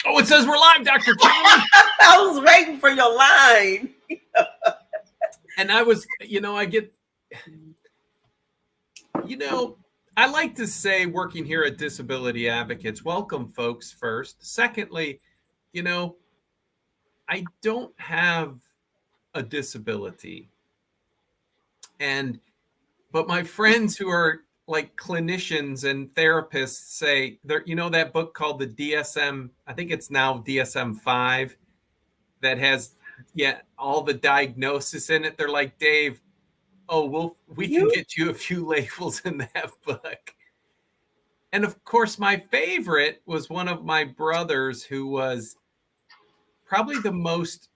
Oh, it says we're live, Dr. Kimberly. I was waiting for your line. And I was, I like to say working here at Disability Advocates, welcome folks first. Secondly, I don't have a disability. But my friends who are like clinicians and therapists say, that book called the DSM, I think it's now DSM-5, that has all the diagnosis in it. They're like, Dave, we can get you a few labels in that book. And of course, my favorite was one of my brothers who was probably the most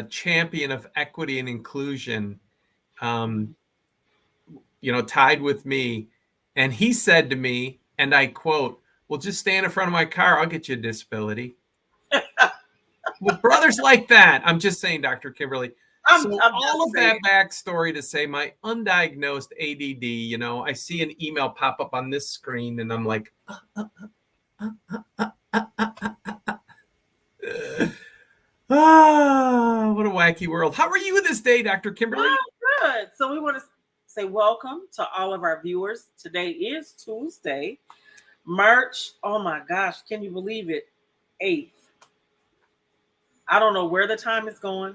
champion of equity and inclusion, tied with me. And he said to me, and I quote, "Well, just stand in front of my car. I'll get you a disability." Well, brothers like that. I'm just saying, Dr. Kimberly. All of that backstory to say my undiagnosed ADD, I see an email pop up on this screen and I'm like, what a wacky world. How are you this day, Dr. Kimberly? Good. So we want to say welcome to all of our viewers. Today is Tuesday, March, oh my gosh, can you believe it? 8th. I don't know where the time is going.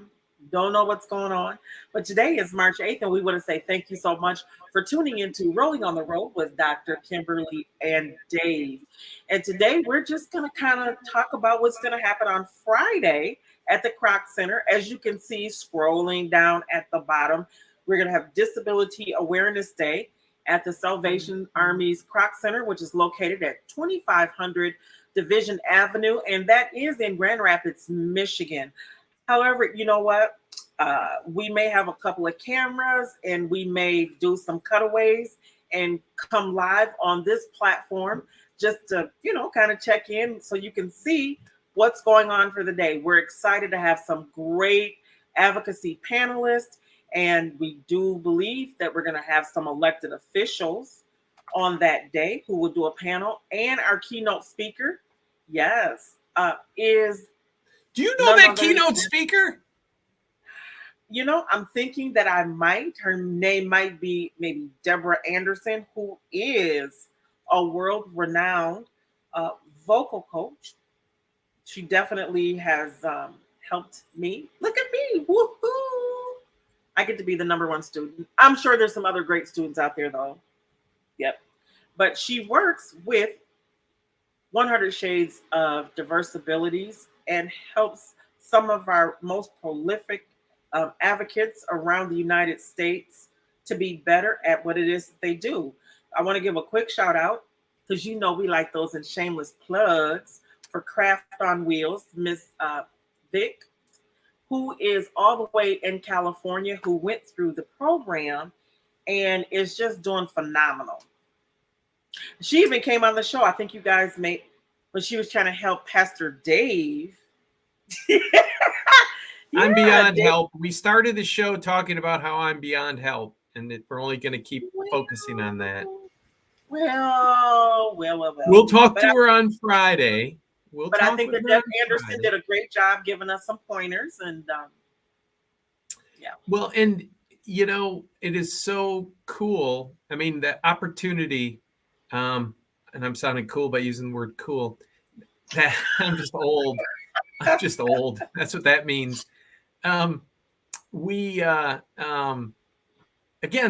Don't know what's going on. But today is March 8th, and we want to say thank you so much for tuning into Rolling on the Road with Dr. Kimberly and Dave. And today we're just going to kind of talk about what's going to happen on Friday at the Kroc Center. As you can see, scrolling down at the bottom, we're going to have Disability Awareness Day at the Salvation Army's Kroc Center, which is located at 2500 Division Avenue, and that is in Grand Rapids, Michigan. However, you know what? We may have a couple of cameras and we may do some cutaways and come live on this platform just to, kind of check in so you can see what's going on for the day. We're excited to have some great advocacy panelists, and we do believe that we're going to have some elected officials on that day who will do a panel, and our keynote speaker, is... Do you know that keynote speaker? I'm thinking that I might. Her name might be maybe Deborah Anderson, who is a world-renowned vocal coach. She definitely has helped me. Look at me. Woohoo! I get to be the #1 student. I'm sure there's some other great students out there, though. Yep. But she works with 100 Shades of Diverse Abilities and helps some of our most prolific advocates around the United States to be better at what it is that they do. I want to give a quick shout out because we like those and shameless plugs for Craft on Wheels, Miss Vic, who is all the way in California, who went through the program and is just doing phenomenal. She even came on the show. I think you guys when she was trying to help Pastor Dave. I'm beyond help. We started the show talking about how I'm beyond help, and we're only going to keep focusing on that. Well. We'll talk to her on Friday. But I think that Deborah Anderson did a great job giving us some pointers, and Well, and it is so cool. I mean, the opportunity. And I'm sounding cool by using the word cool. I'm just old. I'm just old. That's what that means. Again,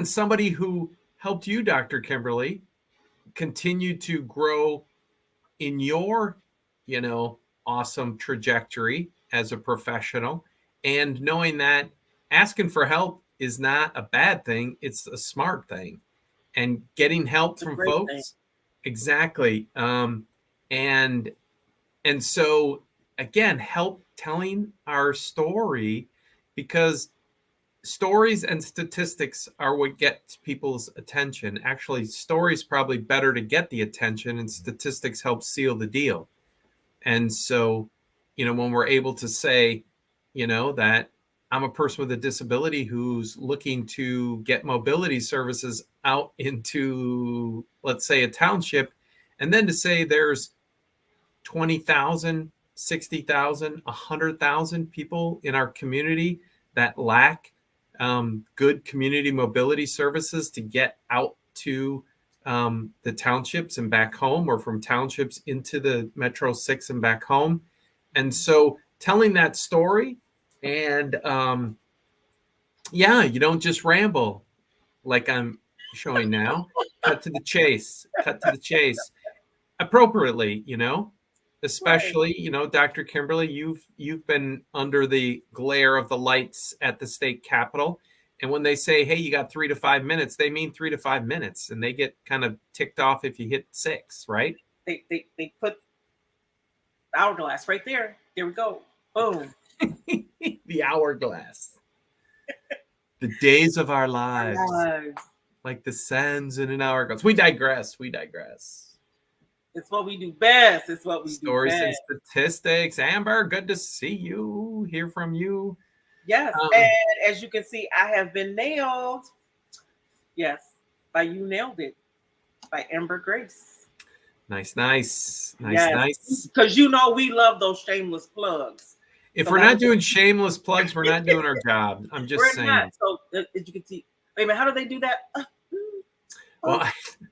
somebody who helped you, Dr. Kimberly, continue to grow in your, awesome trajectory as a professional, and knowing that asking for help is not a bad thing. It's a smart thing. And getting help from folks. Thing. Exactly. And so again, help telling our story, because stories and statistics are what gets people's attention. Actually, stories probably better to get the attention, and statistics help seal the deal. And so, when we're able to say, that I'm a person with a disability who's looking to get mobility services out into, let's say, a township, and then to say there's 20,000, 60,000, 100,000 people in our community that lack good community mobility services to get out to the townships and back home, or from townships into the Metro 6 and back home. And so telling that story, and yeah, you don't just ramble like I'm showing now. Cut to the chase, appropriately, especially, Dr. Kimberly, you've been under the glare of the lights at the state capitol. And when they say, hey, you got 3 to 5 minutes, they mean 3 to 5 minutes, and they get kind of ticked off if you hit 6, right? They put the hourglass right there. There we go. Boom. The hourglass. The days of our lives. Like the sands in an hourglass. We digress. It's what we do best. It's what we Stories do best. and statistics. Amber, good to see you. Hear from you. Yes. And as you can see, I have been nailed. Yes. By You Nailed It. By Amber Grace. Nice. Because we love those shameless plugs. If we're not doing shameless plugs, we're not doing our job. I'm just saying. Not. So as you can see, wait a minute, how do they do that? Well,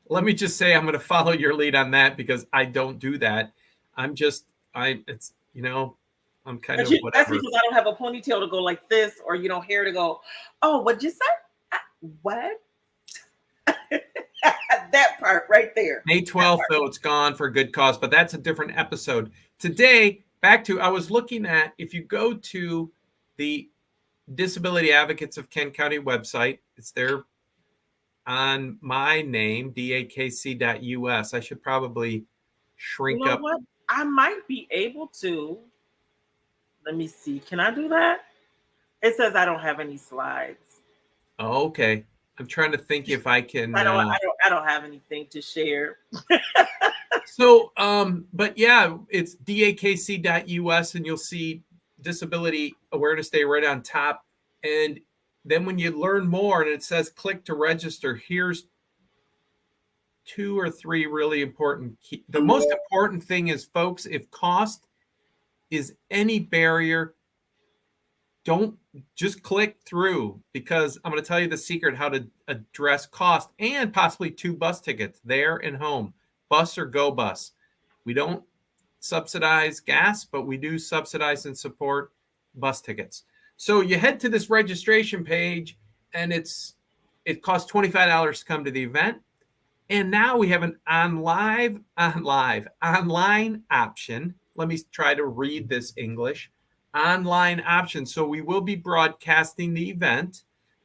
let me just say I'm going to follow your lead on that, because I don't do that. I'm kind of whatever. That's because I don't have a ponytail to go like this, or hair to go, oh, what'd you say? What? That part right there. May 12th, though, it's gone for a good cause, but that's a different episode. Today, I was looking at, if you go to the Disability Advocates of Kent County website, it's there on my name, dakc.us. I should probably shrink up. What? I might be able to. Let me see. Can I do that? It says I don't have any slides. Oh, okay. I'm trying to think if I can. I don't have anything to share. So, but yeah, it's dakc.us, and you'll see Disability Awareness Day right on top. And then when you learn more and it says click to register, here's 2 or 3 really important key. The most important thing is, folks, if cost is any barrier, don't just click through, because I'm going to tell you the secret how to address cost, and possibly 2 bus tickets there and home. Bus or go bus. We don't subsidize gas, but we do subsidize and support bus tickets. So you head to this registration page, and it costs $25 to come to the event. And now we have an online option. Let me try to read this English. Online option. So we will be broadcasting the event.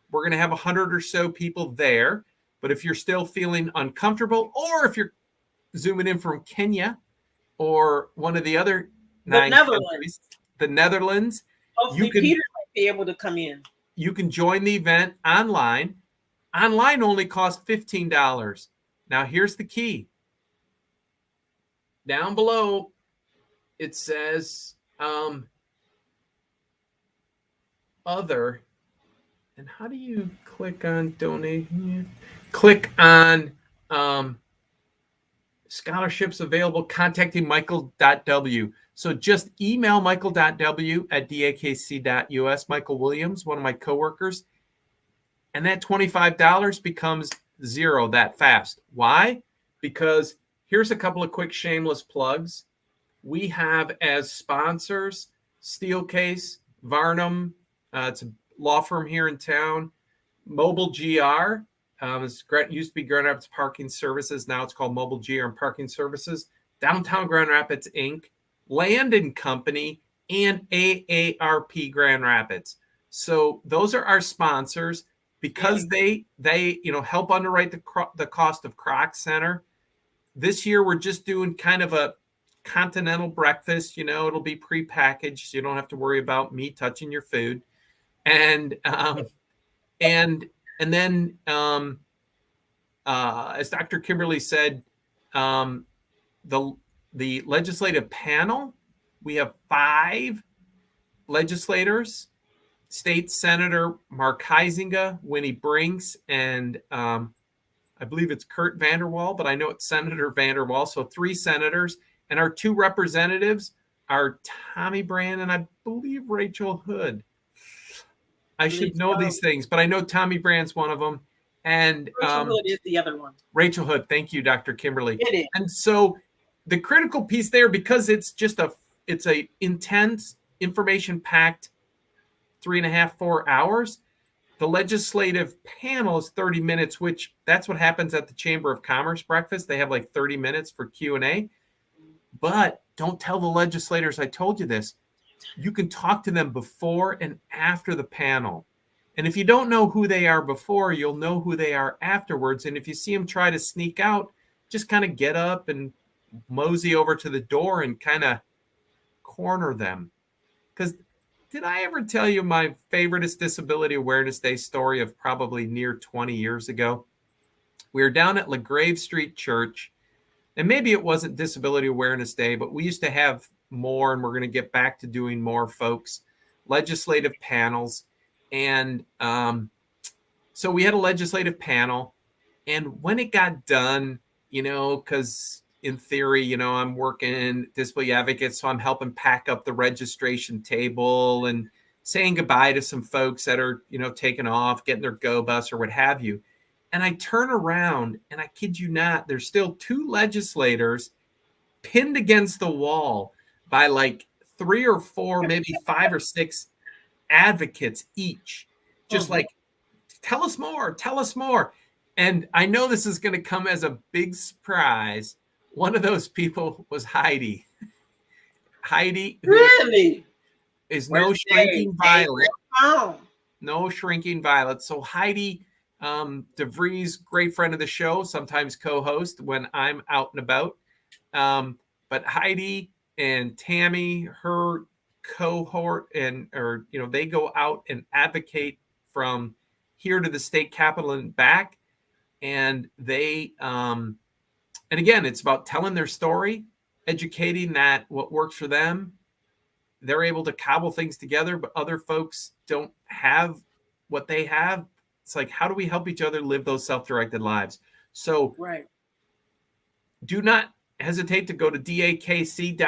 We're going to have 100 or so people there. But if you're still feeling uncomfortable, or if you're zooming in from Kenya or one of the other 9 countries, the Netherlands, hopefully Peter might be able to come in. You can join the event online. Online only costs $15. Now here's the key. Down below, it says other. And how do you click on donate? Click on scholarships available, contacting Michael.w. So just email Michael.w at dakc.us, Michael Williams, one of my coworkers, and that $25 becomes $0 that fast. Why? Because here's a couple of quick shameless plugs. We have as sponsors Steelcase, Varnum, it's a law firm here in town, Mobile GR, it used to be Grand Rapids Parking Services. Now it's called Mobile GR and Parking Services. Downtown Grand Rapids, Inc., Land and Company, and AARP Grand Rapids. So those are our sponsors, because they help underwrite the cost of Kroc Center. This year we're just doing kind of a continental breakfast. It'll be prepackaged, so you don't have to worry about me touching your food. And then, as Dr. Kimberly said, the legislative panel, we have 5 legislators State Senator Mark Huizinga, Winnie Brinks, and I believe it's Kurt Vanderwall, but I know it's Senator Vanderwall. So 3 senators, and our 2 representatives are Tommy Brand and I believe Rachel Hood. I should know these things, but I know Tommy Brand's one of them. And Rachel Hood is the other one. Rachel Hood. Thank you, Dr. Kimberly. It is. And so the critical piece there, because it's a intense, information-packed 3.5, 4 hours. The legislative panel is 30 minutes, which that's what happens at the Chamber of Commerce breakfast. They have like 30 minutes for Q&A. But don't tell the legislators I told you this. You can talk to them before and after the panel. And if you don't know who they are before, you'll know who they are afterwards. And if you see them try to sneak out, just kind of get up and mosey over to the door and kind of corner them. Because did I ever tell you my favoriteest Disability Awareness Day story of probably near 20 years ago? We were down at LaGrave Street Church, and maybe it wasn't Disability Awareness Day, but we used to have more, and we're going to get back to doing more, folks, legislative panels. And so we had a legislative panel, and when it got done, because in theory, I'm working in disability advocate, so I'm helping pack up the registration table and saying goodbye to some folks that are, taking off, getting their go bus or what have you. And I turn around, and I kid you not, there's still 2 legislators pinned against the wall by like 3 or 4, maybe 5 or 6 advocates each, just like, tell us more, tell us more. And I know this is going to come as a big surprise. One of those people was Heidi. Heidi, really, is no shrinking violet. No shrinking violet. So Heidi DeVries, great friend of the show, sometimes co-host when I'm out and about. But Heidi and Tammy, her cohort, they go out and advocate from here to the state capitol and back. And they, and again, it's about telling their story, educating that what works for them. They're able to cobble things together, but other folks don't have what they have. It's like, how do we help each other live those self-directed lives? So do not hesitate to go to dakc.us.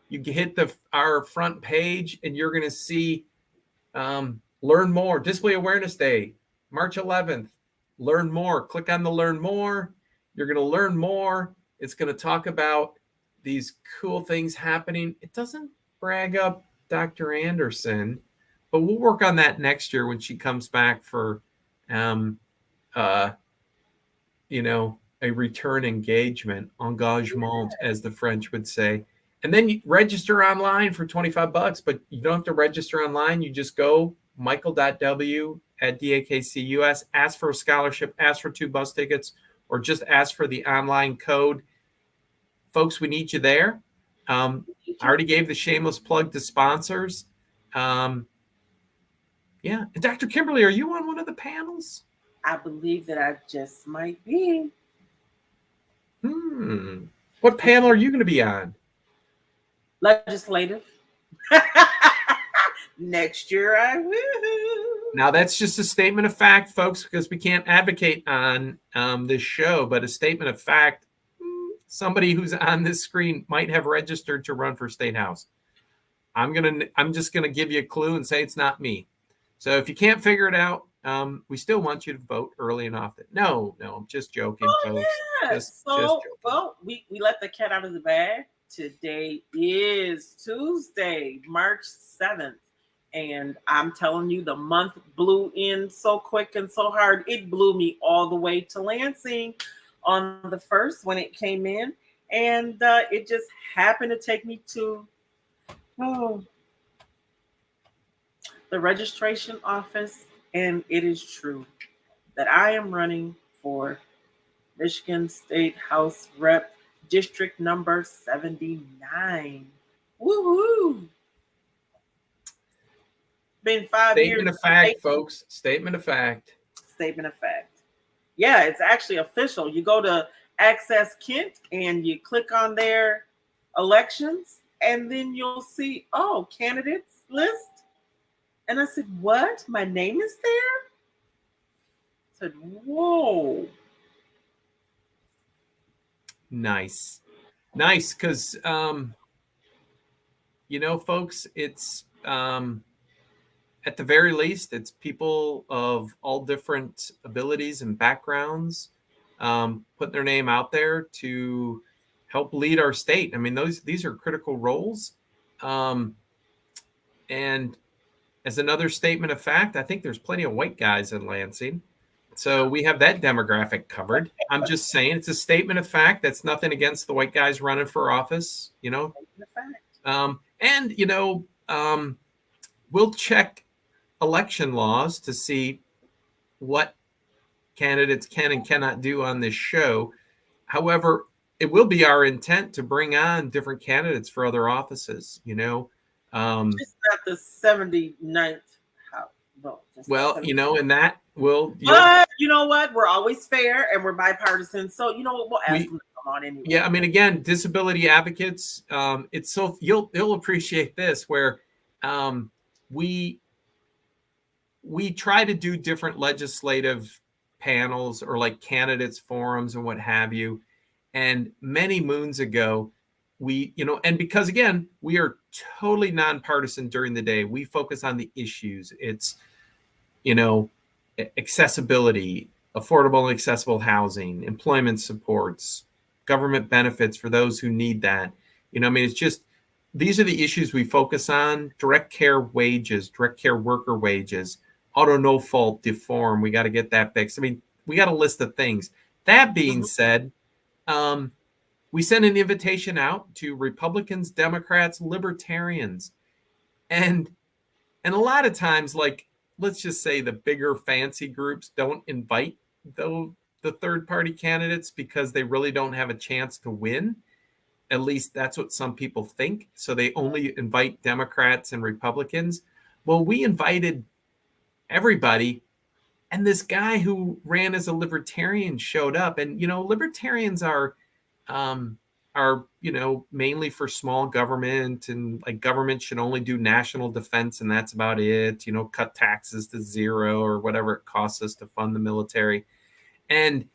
You can hit our front page, and you're going to see Learn More, Disability Awareness Day, March 11th. Learn more. Click on the Learn More. You're going to learn more. It's going to talk about these cool things happening. It doesn't brag up Dr. Anderson, but we'll work on that next year when she comes back for, a return engagement, as the French would say. And then you register online for $25, but you don't have to register online. You just go michael.w@dakc.us, ask for a scholarship, ask for 2 bus tickets, or just ask for the online code. Folks, we need you there. I already gave the shameless plug to sponsors. And Dr. Kimberly, are you on one of the panels? I believe that I just might be. What panel are you going to be on? Legislative. Next year I will. Now, that's just a statement of fact, folks, because we can't advocate on this show, but a statement of fact, somebody who's on this screen might have registered to run for State House. I'm just going to give you a clue and say it's not me. So if you can't figure it out, we still want you to vote early and often. No, I'm just joking, folks. Yeah. Just joking. Well, we let the cat out of the bag. Today is Tuesday, March 7th. And I'm telling you, the month blew in so quick and so hard. It blew me all the way to Lansing on the 1st when it came in. And it just happened to take me to the registration office. And it is true that I am running for Michigan State House Rep District number 79. Woohoo! Been 5 years. Statement of fact, folks. Statement of fact. Statement of fact. Yeah, it's actually official. You go to Access Kent and you click on their elections, and then you'll see, candidates list. And I said, what? My name is there? I said, whoa. Nice. Because, folks, it's at the very least, it's people of all different abilities and backgrounds putting their name out there to help lead our state. I mean, these are critical roles. And as another statement of fact, I think there's plenty of white guys in Lansing. So we have that demographic covered. I'm just saying it's a statement of fact. That's nothing against the white guys running for office, we'll check election laws to see what candidates can and cannot do on this show. However, it will be our intent to bring on different candidates for other offices, It's not the 79th vote. And that will. But you know what? We're always fair and we're bipartisan. So we'll ask them to come on anyway. Yeah, I mean, again, disability advocates. It's so you'll appreciate this where we try to do different legislative panels or like candidates forums and what have you. And many moons ago, and because again, we are totally nonpartisan during the day. We focus on the issues. It's, accessibility, affordable and accessible housing, employment supports, government benefits for those who need that. It's just, these are the issues we focus on: direct care wages, direct care worker wages, auto no fault deform. We got to get that fixed. I mean, we got a list of things. That being said, we send an invitation out to Republicans, Democrats, Libertarians, and a lot of times, like, let's just say the bigger fancy groups don't invite the third party candidates because they really don't have a chance to win. At least that's what some people think. So they only invite Democrats and Republicans. Well, we invited everybody. And this guy who ran as a libertarian showed up. And, libertarians are mainly for small government, and like government should only do national defense. And that's about it. Cut taxes to zero or whatever it costs us to fund the military. And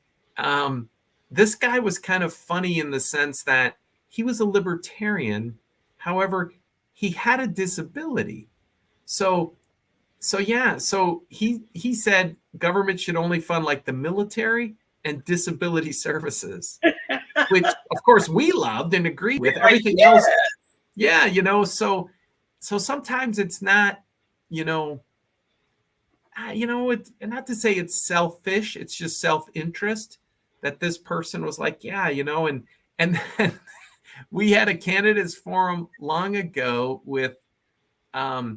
this guy was kind of funny in the sense that he was a libertarian. However, he had a disability. So he said government should only fund like the military and disability services, which of course we loved and agreed with. Everything else. Yeah. So sometimes it's not, not to say it's selfish. It's just self-interest that this person was like, and then we had a candidates forum long ago with, I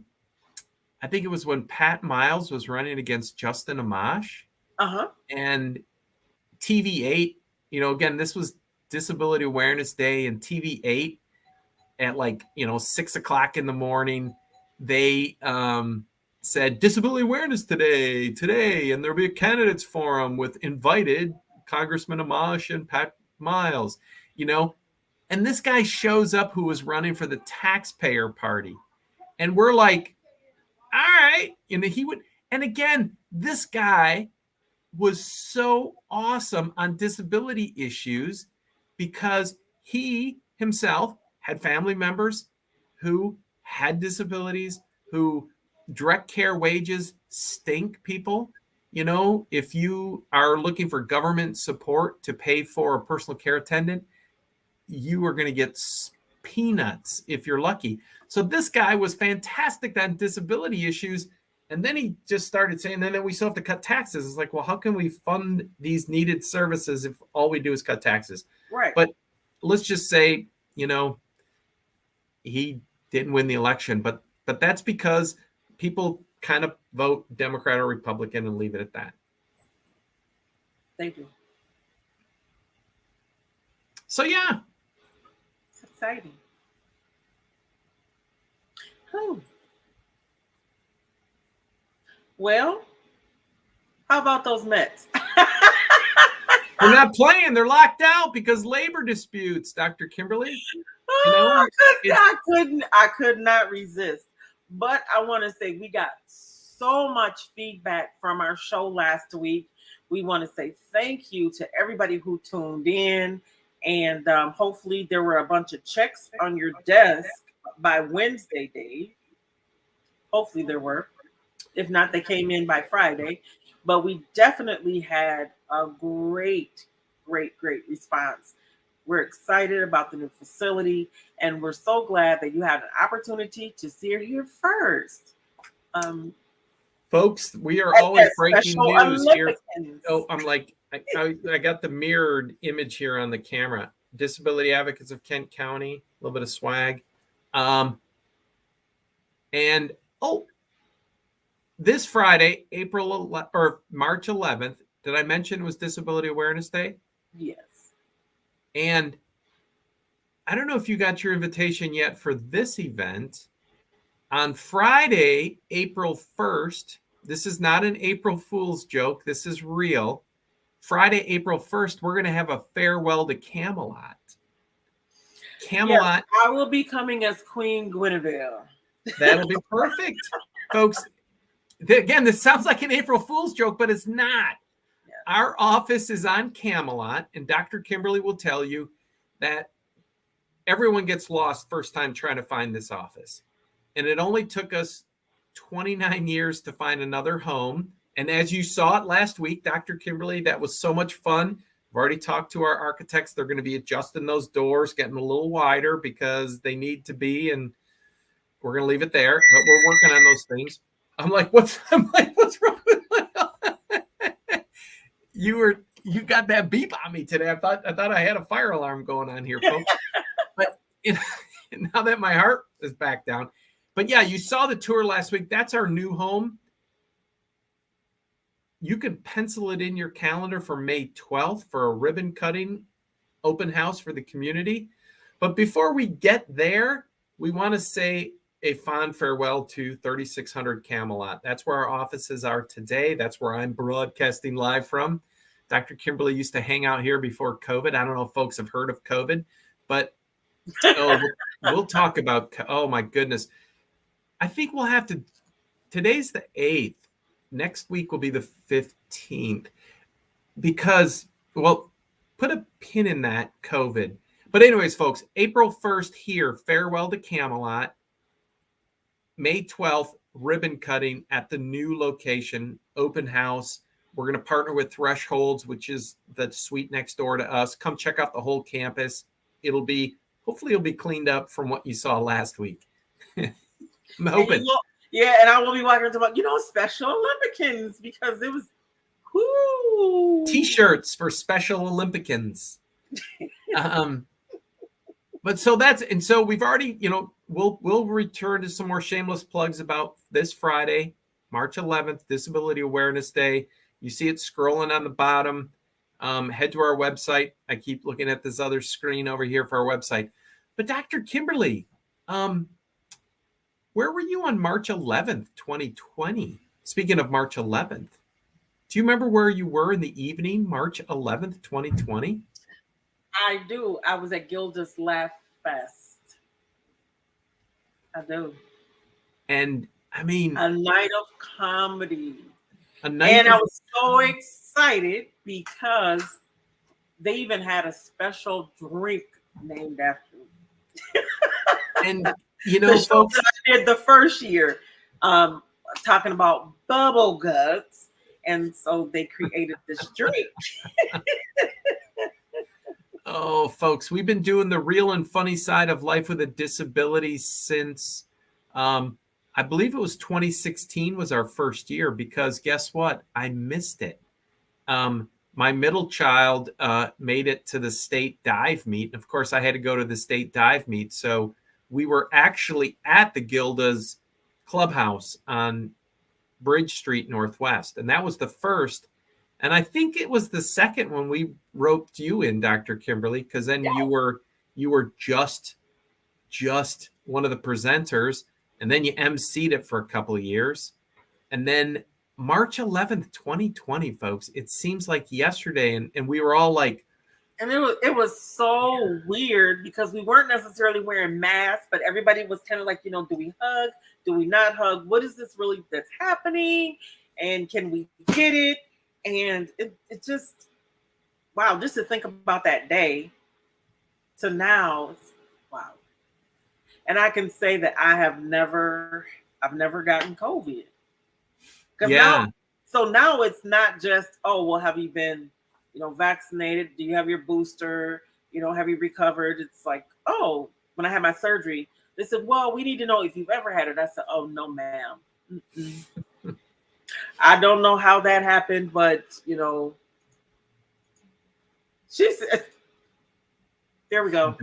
think it was when Pat Miles was running against Justin Amash. And TV8, again, this was Disability Awareness Day, and TV8 at 6:00 in the morning, they said Disability Awareness today, and there'll be a candidates forum with invited Congressman Amash and Pat Miles, and this guy shows up who was running for the taxpayer party. And we're like, all right. And again, this guy was so awesome on disability issues because he himself had family members who had disabilities, who direct care wages stink, people. If you are looking for government support to pay for a personal care attendant, you are going to get peanuts if you're lucky. So this guy was fantastic on disability issues. And then he just started saying, then we still have to cut taxes. It's like, well, how can we fund these needed services if all we do is cut taxes? Right. But let's just say, he didn't win the election, but that's because people kind of vote Democrat or Republican and leave it at that. Thank you. So, yeah. It's exciting. Oh. Well, how about those Mets? They're not playing. They're locked out because labor disputes, Dr. Kimberly. I could not resist. But I want to say we got so much feedback from our show last week. We want to say thank you to everybody who tuned in. And hopefully there were a bunch of checks on your desk by Wednesday, Dave. Hopefully there were. If not, they came in by Friday. But we definitely had a great, great response. We're excited about the new facility, and we're so glad that you had an opportunity to see it here first. Folks, we are always breaking news here. Oh, I'm like, I got the mirrored image here on the camera. Disability Advocates of Kent County, a little bit of swag. And this Friday, March 11th, did I mention it was Disability Awareness Day? Yes. And I don't know if you got your invitation yet for this event. On Friday, April 1st, this is not an April Fool's joke. This is real. Friday, April 1st, we're going to have a farewell to Camelot. Yes, I will be coming as Queen Guinevere. That'll be perfect. Folks, again, this sounds like an April Fool's joke, but it's not. Yeah. Our office is on Camelot, and Dr. Kimberly will tell you that everyone gets lost first time trying to find this office. And it only took us 29 years to find another home. And as you saw it last week, Dr. Kimberly, that was so much fun. I've already talked to our architects. They're going to be adjusting those doors, getting a little wider because they need to be. And we're going to leave it there. But we're working on those things. I'm like, what's wrong with my You got that beep on me today. I thought I had a fire alarm going on here, folks. But now that my heart is back down. But yeah, you saw the tour last week. That's our new home. You can pencil it in your calendar for May 12th for a ribbon cutting open house for the community. But before we get there, we want to say a fond farewell to 3600 Camelot. That's where our offices are today. That's where I'm broadcasting live from. Dr. Kimberly used to hang out here before COVID. I don't know if folks have heard of COVID, but we'll talk about, oh my goodness. I think we'll have to, today's the 8th. Next week will be the 15th because, well, put a pin in that COVID. But anyways, folks, April 1st here, farewell to Camelot. May 12th, ribbon cutting at the new location, open house. We're going to partner with Thresholds, which is the suite next door to us. Come check out the whole campus. Hopefully it'll be cleaned up from what you saw last week. I'm hoping. And I will be walking about, Special Olympicans because it was T-shirts for Special Olympicans. But so we've already, we'll return to some more shameless plugs about this Friday, March 11th, Disability Awareness Day. You see it scrolling on the bottom. Head to our website. I keep looking at this other screen over here for our website. But Dr. Kimberly, where were you on March 11th, 2020? Speaking of March 11th, do you remember where you were in the evening, March 11th, 2020? I do. I was at Gilda's Laugh Fest. I do. And I mean, a night of comedy. I was so excited because they even had a special drink named after me. And the folks, that I did the first year, talking about bubble guts, and so they created this drink. Oh, folks, we've been doing the real and funny side of life with a disability since I believe it was 2016 was our first year, because guess what? I missed it. My middle child made it to the state dive meet. Of course, I had to go to the state dive meet. So we were actually at the Gilda's clubhouse on Bridge Street Northwest. And that was the first. And I think it was the second when we roped you in, Dr. Kimberly, because then you were just one of the presenters. And then you emceed it for a couple of years. And then March 11th, 2020, folks, it seems like yesterday. And we were all like, and it was so weird because we weren't necessarily wearing masks, but everybody was kind of like, do we hug? Do we not hug? What is this really that's happening? And can we get it? And it just, wow, just to think about that day to now, wow. And I can say that I've never gotten COVID. Yeah. Now it's not just, oh, well, have you been, vaccinated? Do you have your booster? Have you recovered? It's like, oh, when I had my surgery, they said, well, we need to know if you've ever had it. I said, oh, no, ma'am. Mm-mm. I don't know how that happened, but, she said, there we go.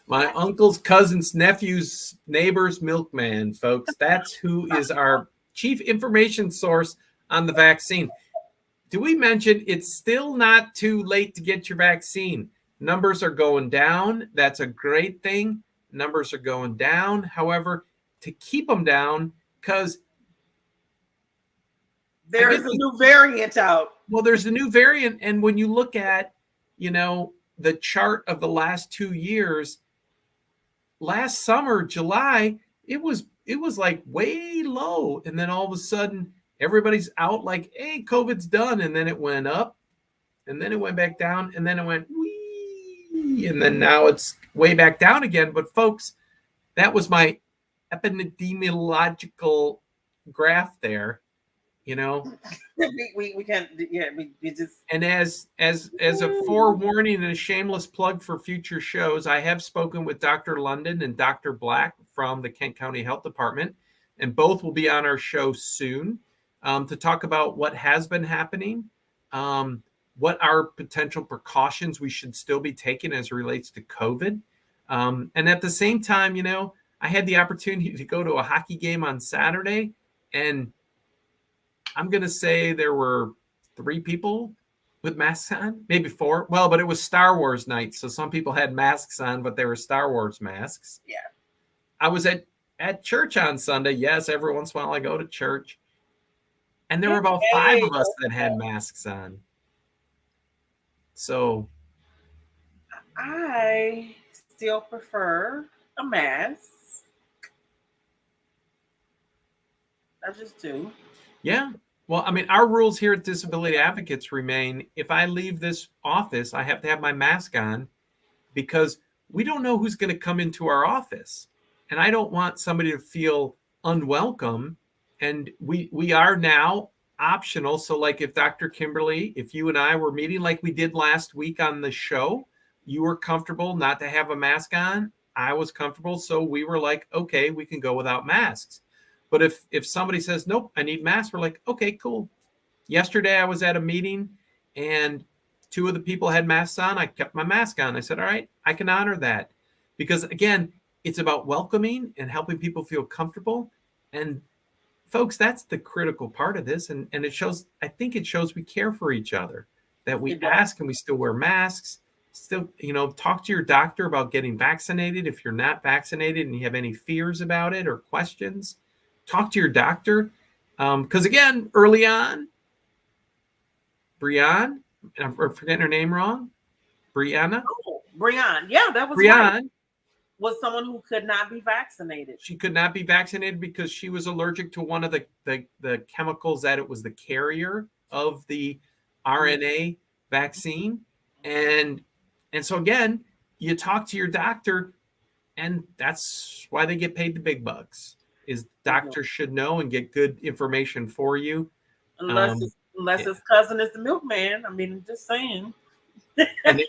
My uncle's cousin's nephew's neighbor's milkman, folks. That's who is our chief information source on the vaccine. Do we mention it's still not too late to get your vaccine? Numbers are going down. That's a great thing. Numbers are going down. However, to keep them down, because there is a new variant out. Well, there's a new variant. And when you look at, the chart of the last 2 years, last summer, July, it was like way low. And then all of a sudden, everybody's out like, hey, COVID's done. And then it went up, and then it went back down, and then it went wee. And then now it's way back down again. But folks, that was my epidemiological graph there. we can't, we just. And as a forewarning and a shameless plug for future shows, I have spoken with Dr. London and Dr. Black from the Kent County Health Department, and both will be on our show soon to talk about what has been happening, what are potential precautions we should still be taking as it relates to COVID. And at the same time, I had the opportunity to go to a hockey game on Saturday, and I'm going to say there were 3 people with masks on, maybe 4. Well, but it was Star Wars night, so some people had masks on, but they were Star Wars masks. Yeah. I was at church on Sunday. Yes, every once in a while I go to church. And there were about 5 of us that had masks on. So I still prefer a mask. I just do. Yeah. Well, I mean, our rules here at Disability Advocates remain, if I leave this office, I have to have my mask on, because we don't know who's going to come into our office. And I don't want somebody to feel unwelcome. And we are now optional. So like if Dr. Kimberly, if you and I were meeting like we did last week on the show, you were comfortable not to have a mask on. I was comfortable. So we were like, okay, we can go without masks. But if somebody says, nope, I need masks, we're like, okay, cool. Yesterday I was at a meeting and 2 of the people had masks on. I kept my mask on. I said, all right, I can honor that. Because again, it's about welcoming and helping people feel comfortable. And folks, that's the critical part of this. And it shows, I think it shows we care for each other, that we ask and we still wear masks. Still, talk to your doctor about getting vaccinated. If you're not vaccinated and you have any fears about it or questions, talk to your doctor. Because again, early on, Brianne, I'm forgetting her name wrong. Brianna? Oh, Brianne. Yeah, that was Brianne. Right. Was someone who could not be vaccinated. She could not be vaccinated because she was allergic to one of the chemicals that it was the carrier of the RNA vaccine. And so again, you talk to your doctor, and that's why they get paid the big bucks. Is doctors should know and get good information for you. Unless his cousin is the milkman. I mean, just saying. and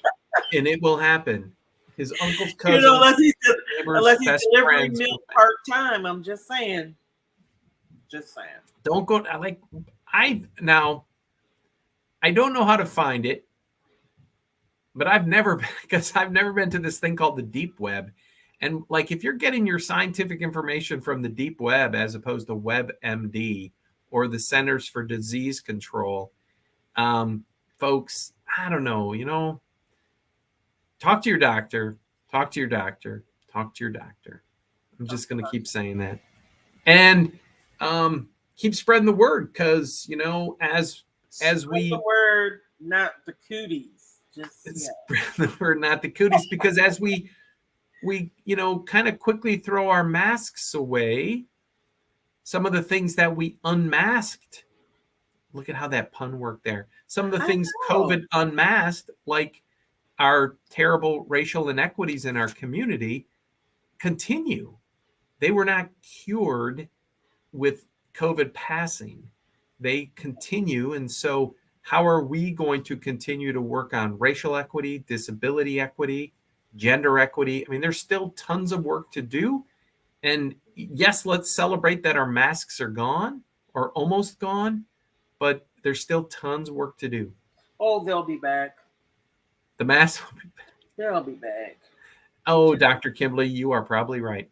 it will happen. His uncle's cousin. Unless he's delivering milk part-time. I'm just saying. Don't go. I don't know how to find it, but I've never been to this thing called the deep web. And like, if you're getting your scientific information from the deep web as opposed to WebMD or the Centers for Disease Control, folks, I don't know, talk to your doctor, talk to your doctor, talk to your doctor. I'm just going to keep saying that. And keep spreading the word, because, as we... the word, not the cooties. We're not the cooties, because as we kind of quickly throw our masks away, some of the things that we unmasked, look at how that pun worked there. Some of the things COVID unmasked, like our terrible racial inequities in our community, continue. They were not cured with COVID passing. They continue. And so how are we going to continue to work on racial equity, disability equity, gender equity? I mean, there's still tons of work to do. And yes, let's celebrate that our masks are gone or almost gone, but there's still tons of work to do. Oh, they'll be back. The masks will be back. They'll be back. Oh, Dr. Kimberly, you are probably right.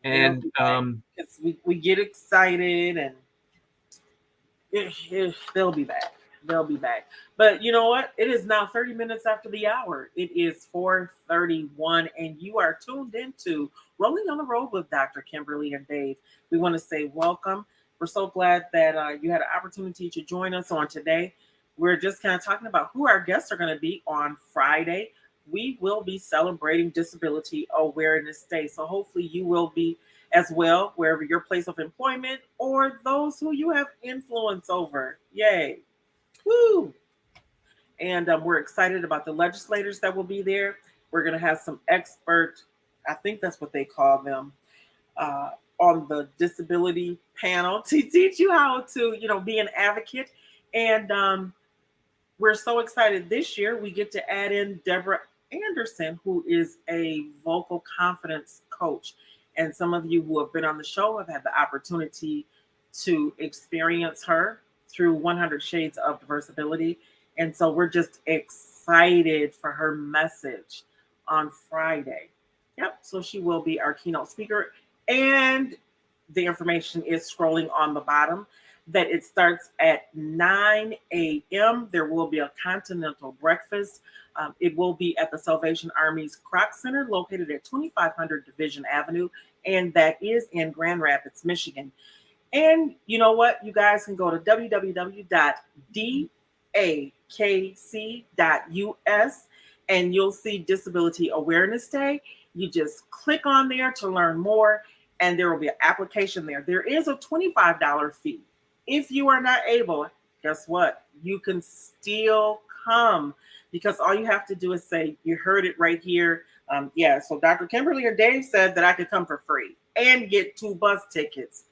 And we get excited, and they'll be back. They'll be back. But you know what? It is now 30 minutes after the hour. It is 4:31, and you are tuned into Rolling on the Road with Dr. Kimberly and Dave. We want to say welcome. We're so glad that you had an opportunity to join us on today. We're just kind of talking about who our guests are going to be on Friday. We will be celebrating Disability Awareness Day. So hopefully you will be as well, wherever your place of employment or those who you have influence over. Yay. Woo. And we're excited about the legislators that will be there. We're going to have some expert, I think that's what they call them, on the disability panel to teach you how to, be an advocate. And we're so excited this year. We get to add in Deborah Anderson, who is a vocal confidence coach. And some of you who have been on the show have had the opportunity to experience her through 100 Shades of Diversibility. And so we're just excited for her message on Friday. Yep. So she will be our keynote speaker. And the information is scrolling on the bottom that it starts at 9 a.m. There will be a continental breakfast. It will be at the Salvation Army's Kroc Center, located at 2500 Division Avenue, and that is in Grand Rapids, Michigan. And you know what? You guys can go to www.dakc.us, and you'll see Disability Awareness Day. You just click on there to learn more, and there will be an application there. There is a $25 fee. If you are not able, guess what? You can still come, because all you have to do is say, you heard it right here. So Dr. Kimberly or Dave said that I could come for free and get 2 bus tickets.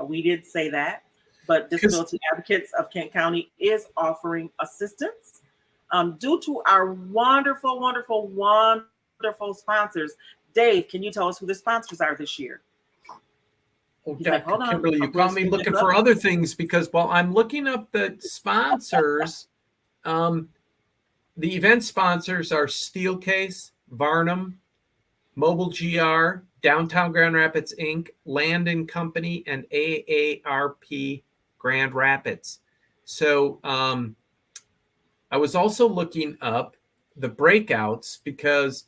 We did say that, but Disability Advocates of Kent County is offering assistance due to our wonderful, wonderful, wonderful sponsors. Dave, can you tell us who the sponsors are this year? Oh, Dr. Kimberly, you caught me looking for other things, because while I'm looking up the sponsors, the event sponsors are Steelcase, Varnum, Mobile GR, Downtown Grand Rapids Inc., Land and Company, and AARP Grand Rapids. So I was also looking up the breakouts, because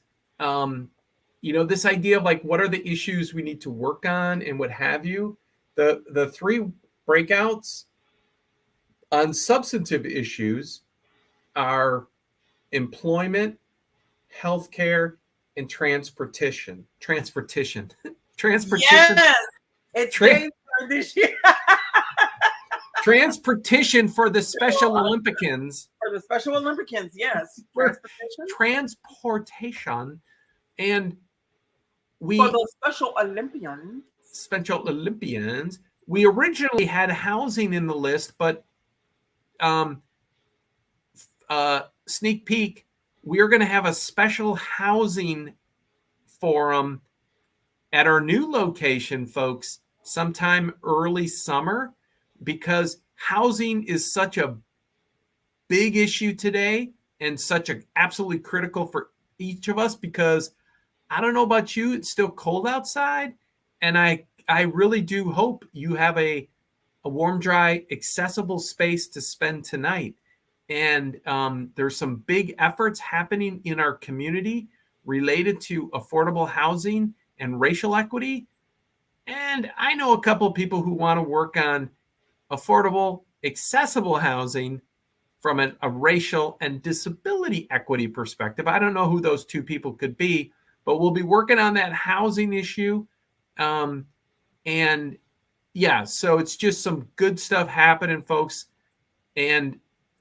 this idea of like, what are the issues we need to work on and what have you. The 3 breakouts on substantive issues are employment, healthcare, and transportation. Yes, it's this year. Transportation for the Special Olympians. For the Special Olympians, yes. Transportation. And for the Special Olympians. We originally had housing in the list, but sneak peek, we're going to have a special housing forum at our new location, folks, sometime early summer, because housing is such a big issue today and such a absolutely critical for each of us, because I don't know about you, it's still cold outside, and I really do hope you have a warm, dry, accessible space to spend tonight. And there's some big efforts happening in our community related to affordable housing and racial equity. And I know a couple of people who want to work on affordable, accessible housing from a racial and disability equity perspective. I don't know who those two people could be, but we'll be working on that housing issue. And yeah, so it's just some good stuff happening, folks. And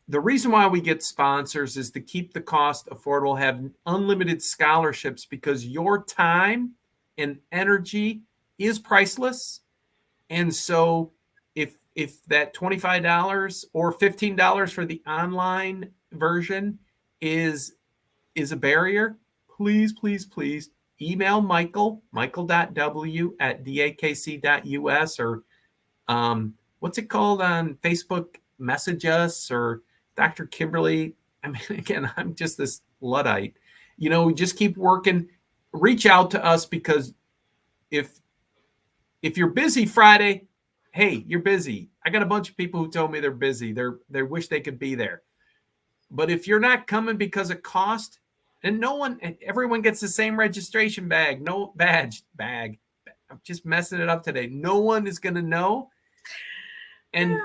the reason why we get sponsors is to keep the cost affordable, have unlimited scholarships, because your time and energy is priceless. And so if that $25 or $15 for the online version is a barrier, please email michael.w@dakc.us, or what's it called on Facebook? Message us, or Dr. Kimberly. I mean, again, I'm just this Luddite. We just keep working. Reach out to us, because if you're busy Friday, hey, you're busy. I got a bunch of people who told me they're busy. They wish they could be there. But if you're not coming because of cost, and everyone gets the same registration bag, no bag. I'm just messing it up today. No one is going to know. And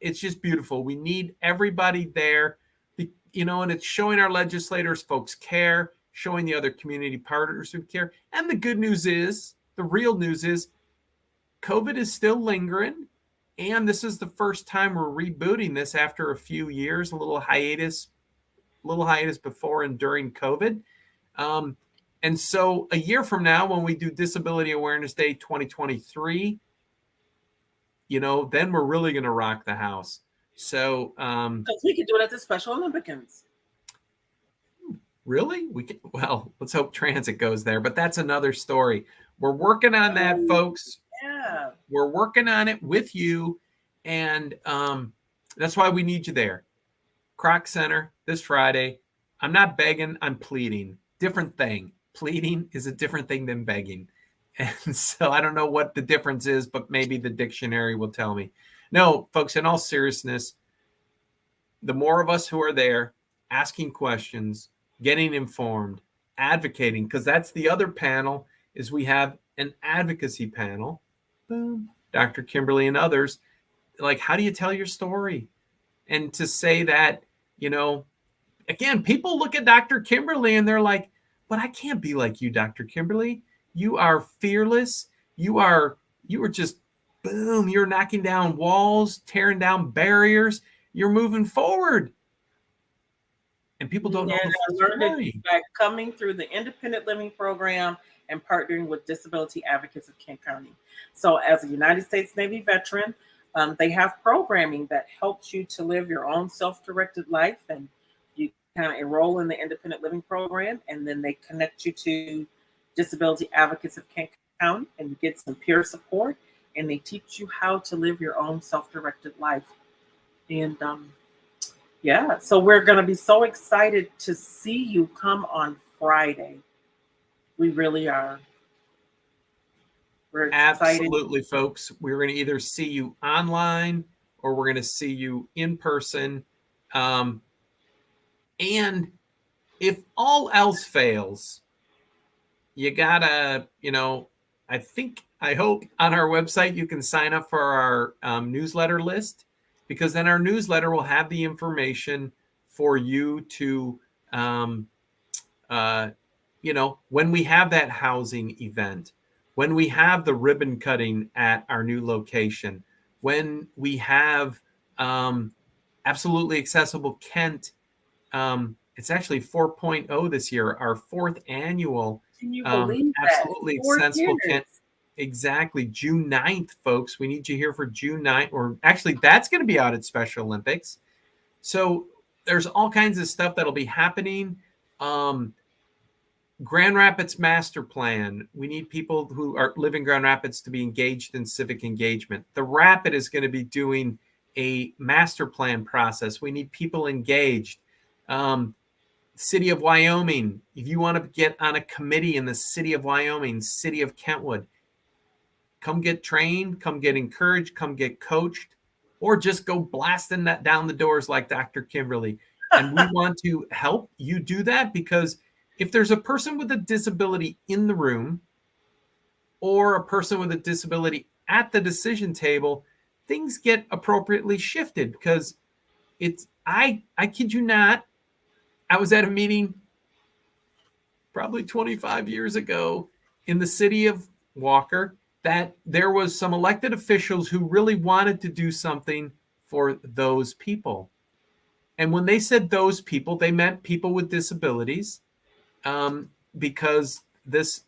it's just beautiful. We need everybody there, and it's showing our legislators, folks care, showing the other community partners who care. And the real news is, COVID is still lingering. And this is the first time we're rebooting this after a few years, a little hiatus before and during COVID. And so a year from now, when we do Disability Awareness Day 2023, then we're really going to rock the house. So because we could do it at the Special Olympians. Really? Well, let's hope transit goes there, but that's another story. We're working on that, folks. Yeah. We're working on it with you. And that's why we need you there. Kroc Center this Friday. I'm not begging, I'm pleading. Different thing. Pleading is a different thing than begging. And so I don't know what the difference is, but maybe the dictionary will tell me. No, folks, in all seriousness, the more of us who are there asking questions, getting informed, advocating, because that's the other panel, is we have an advocacy panel. Boom. Dr. Kimberly and others. Like, how do you tell your story? And to say that, again, people look at Dr. Kimberly and they're like, but I can't be like you, Dr. Kimberly. You are fearless. You are just, boom, you're knocking down walls, tearing down barriers. You're moving forward. And people don't know. I learned it by coming through the independent living program and partnering with Disability Advocates of Kent County. So as a United States Navy veteran, they have programming that helps you to live your own self-directed life, and you kind of enroll in the independent living program, and then they connect you to Disability Advocates of Kent County, and you get some peer support, and they teach you how to live your own self-directed life. And yeah, so we're going to be so excited to see you come on Friday. We really are. We're excited. Absolutely, folks. We're going to either see you online or we're going to see you in person. And if all else fails, you gotta, I hope on our website you can sign up for our newsletter list, because then our newsletter will have the information for you to, when we have that housing event, when we have the ribbon cutting at our new location, when we have Absolutely Accessible Kent. It's actually 4.0 this year, our fourth annual. Can you believe that? Absolutely Accessible Kent. Exactly. June 9th, folks. We need you here for June 9th. Or actually, that's going to be out at Special Olympics. So there's all kinds of stuff that'll be happening. Grand Rapids Master Plan. We need people who live in Grand Rapids to be engaged in civic engagement. The Rapid is going to be doing a master plan process. We need people engaged. City of Wyoming. If you want to get on a committee in the City of Wyoming, City of Kentwood, come get trained, come get encouraged, come get coached, or just go blasting that down the doors like Dr. Kimberly. And we want to help you do that, because if there's a person with a disability in the room or a person with a disability at the decision table, things get appropriately shifted, because I kid you not, I was at a meeting probably 25 years ago in the city of Walker that there was some elected officials who really wanted to do something for those people. And when they said those people, they meant people with disabilities, because this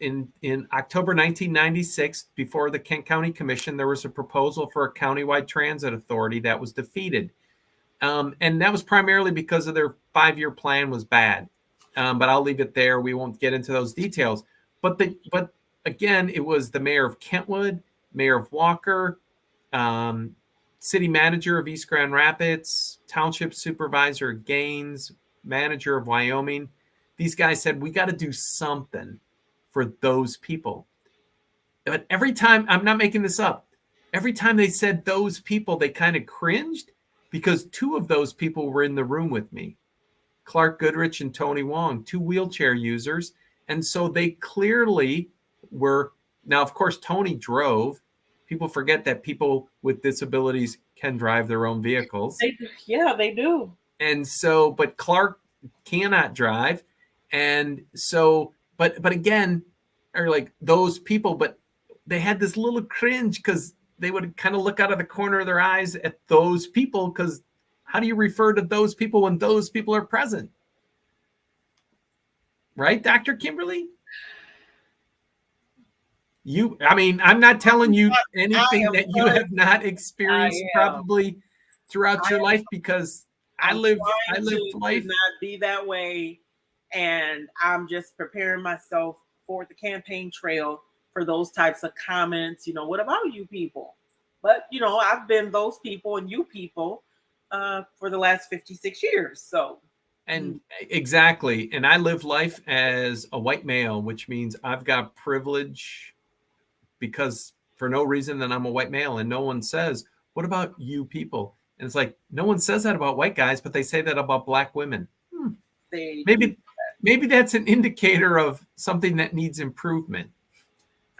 in October 1996, before the Kent County Commission, there was a proposal for a countywide transit authority that was defeated. And that was primarily because of their 5-year plan was bad. But I'll leave it there. We won't get into those details. But again, it was the mayor of Kentwood, mayor of Walker, city manager of East Grand Rapids, township supervisor of Gaines, manager of Wyoming. These guys said, we got to do something for those people. But every time, I'm not making this up, every time they said those people, they kind of cringed because 2 of those people were in the room with me, Clark Goodrich and Tony Wong, 2 wheelchair users. And so they clearly were. Now, of course, Tony drove. People forget that people with disabilities can drive their own vehicles. They do. And so, but Clark cannot drive. And so, but again, are like those people, but they had this little cringe because they would kind of look out of the corner of their eyes at those people, because how do you refer to those people when those people are present? Right, Dr. Kimberly? I'm not telling you anything that you have not experienced probably throughout your life, because I live life to not be that way. And I'm just preparing myself for the campaign trail for those types of comments. What about you people? But, I've been those people and you people for the last 56 years. So. And exactly. And I live life as a white male, which means I've got privilege because for no reason that I'm a white male. And no one says, what about you people? And it's like, no one says that about white guys, but they say that about Black women. Maybe that's an indicator of something that needs improvement.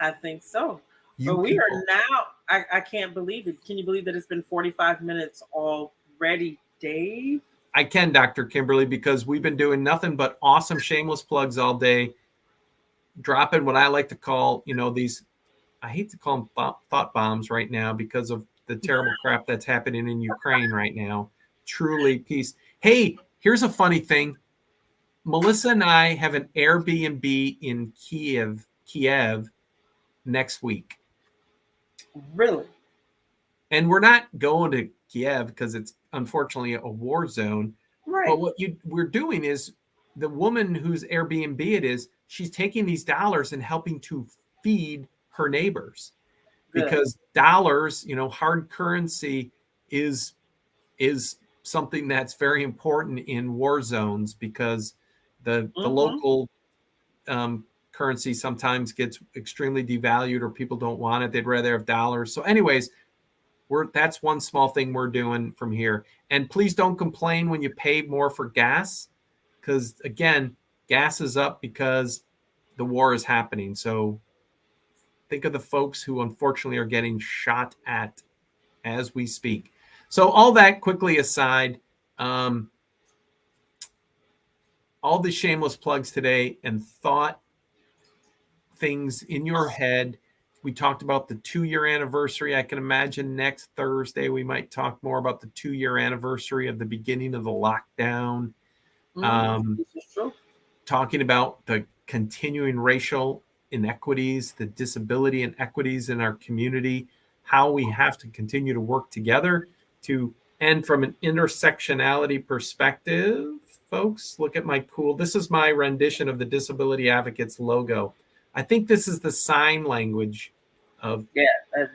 I think so. But we are now, I can't believe it. Can you believe that it's been 45 minutes already, Dave? I can, Dr. Kimberly, because we've been doing nothing but awesome shameless plugs all day, dropping what I like to call, these, I hate to call them thought bombs right now because of the terrible crap that's happening in Ukraine right now. Truly peace. Hey, here's a funny thing. Melissa and I have an Airbnb in Kiev next week. Really? And we're not going to Kiev because it's unfortunately a war zone. Right. But what we're doing is the woman whose Airbnb it is, she's taking these dollars and helping to feed her neighbors. Good. Because dollars, hard currency is something that's very important in war zones, because the local currency sometimes gets extremely devalued or people don't want it. They'd rather have dollars. So anyways, that's one small thing we're doing from here. And please don't complain when you pay more for gas, because again, gas is up because the war is happening. So think of the folks who unfortunately are getting shot at as we speak. So all that quickly aside, all the shameless plugs today and thought things in your head. We talked about the 2-year anniversary. I can imagine next Thursday we might talk more about the 2-year anniversary of the beginning of the lockdown. This is true. Talking about the continuing racial inequities, the disability inequities in our community, how we have to continue to work together to end from an intersectionality perspective. Folks, look at my cool. This is my rendition of the Disability Advocates logo. I think this is the sign language of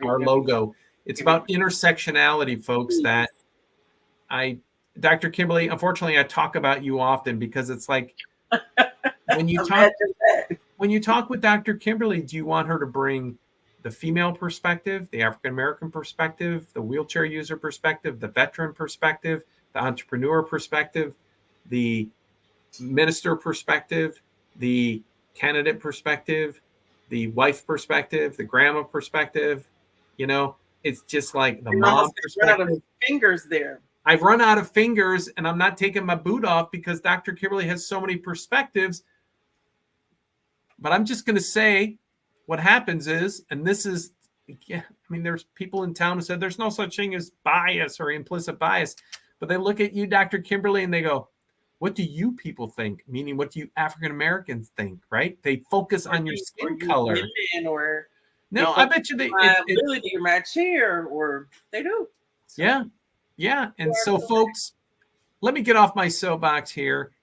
our logo. It's about intersectionality, folks, that Dr. Kimberly, unfortunately, I talk about you often because it's like when you talk with Dr. Kimberly, do you want her to bring the female perspective, the African-American perspective, the wheelchair user perspective, the veteran perspective, the entrepreneur perspective, the minister perspective, the candidate perspective, the wife perspective, the grandma perspective? It's just like the mom perspective. Fingers there. I've run out of fingers and I'm not taking my boot off because Dr. Kimberly has so many perspectives. But I'm just going to say what happens is, and this is, I mean, there's people in town who said there's no such thing as bias or implicit bias, but they look at you, Dr. Kimberly, and they go, what do you people think? Meaning, what do you African Americans think, right? They focus on your skin color. Or no, I bet you my ability or my chair, or they do. So. Yeah. Yeah. And so, folks, let me get off my soapbox here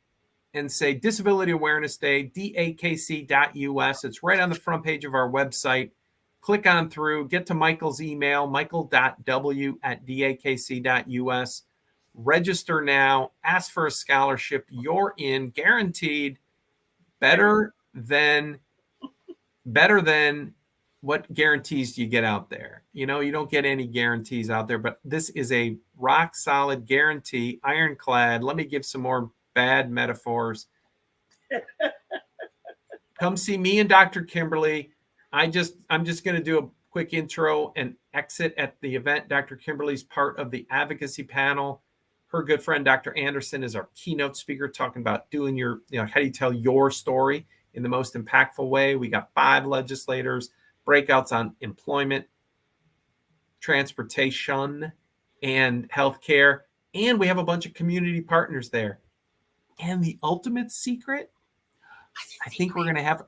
and say Disability Awareness Day, dakc.us. It's right on the front page of our website. Click on through, get to Michael's email, michael.w@dakc.us. Register now, ask for a scholarship. You're in, guaranteed. Better than what guarantees do you get out there? You know, you don't get any guarantees out there, but this is a rock solid guarantee, ironclad. Let me give some more bad metaphors. Come see me and Dr. Kimberly. I'm just going to do a quick intro and exit at the event. Dr. Kimberly's part of the advocacy panel. Her good friend, Dr. Anderson, is our keynote speaker, talking about doing your, how do you tell your story in the most impactful way. We got 5 legislators, breakouts on employment, transportation, and healthcare. And we have a bunch of community partners there. And the ultimate secret, I think we're going to have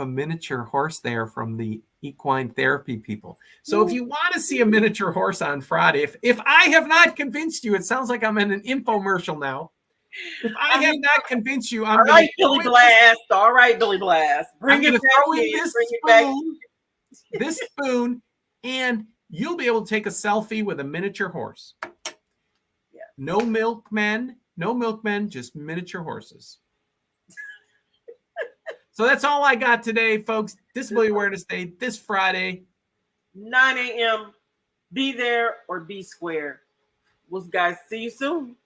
a miniature horse there from the equine therapy people. So if you want to see a miniature horse on Friday, if I have not convinced you, it sounds like I'm in an infomercial now. If I have not convinced you, I'm all right, Billy Blast. All right, Billy Blast. Bring it back. This spoon, and you'll be able to take a selfie with a miniature horse. Yeah. No milkmen, just miniature horses. So that's all I got today, folks. Disability Awareness Day this Friday. 9 a.m. Be there or be square. We'll guys see you soon.